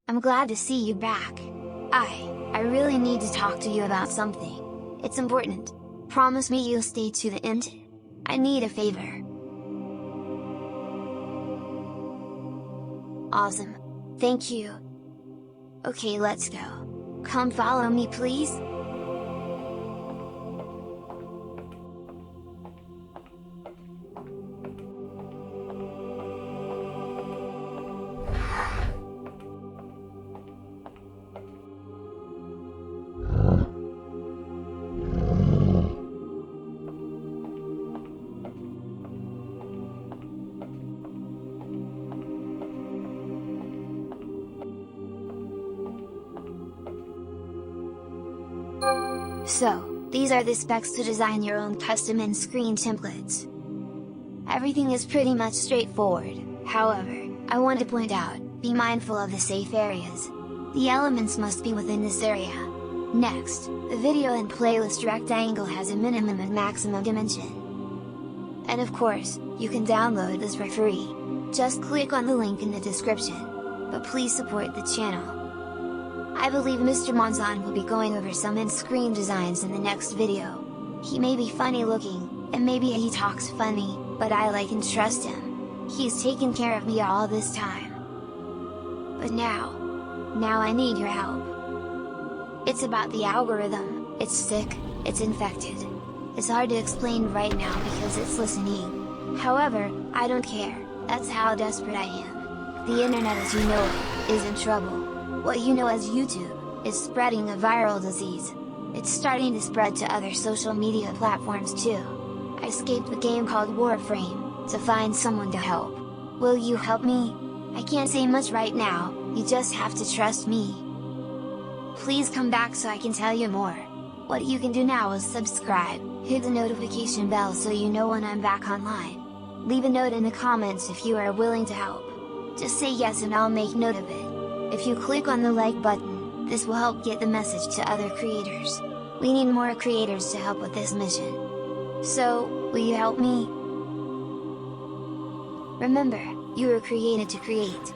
I'm glad to see you back. I really need to talk to you about something. It's important. Promise me you'll stay to the end? I need a favor. Awesome. Thank you. Okay, let's go. Come follow me please? So, these are the specs to design your own custom in-screen templates. Everything is pretty much straightforward, however, I want to point out, be mindful of the safe areas. The elements must be within this area. Next, the video and playlist rectangle has a minimum and maximum dimension. And of course, you can download this for free. Just click on the link in the description. But please support the channel. I believe Mr. Monzon will be going over some in-screen designs in the next video. He may be funny looking, and maybe he talks funny, but I like and trust him. He's taken care of me all this time. But now I need your help. It's about the algorithm, it's sick, it's infected. It's hard to explain right now because it's listening. However, I don't care, that's how desperate I am. The internet as you know it, is in trouble. What you know as YouTube, is spreading a viral disease. It's starting to spread to other social media platforms too. I escaped the game called Warframe, to find someone to help. Will you help me? I can't say much right now, you just have to trust me. Please come back so I can tell you more. What you can do now is subscribe, hit the notification bell so you know when I'm back online. Leave a note in the comments if you are willing to help. Just say yes and I'll make note of it. If you click on the like button, this will help get the message to other creators. We need more creators to help with this mission. So, will you help me? Remember, you were created to create.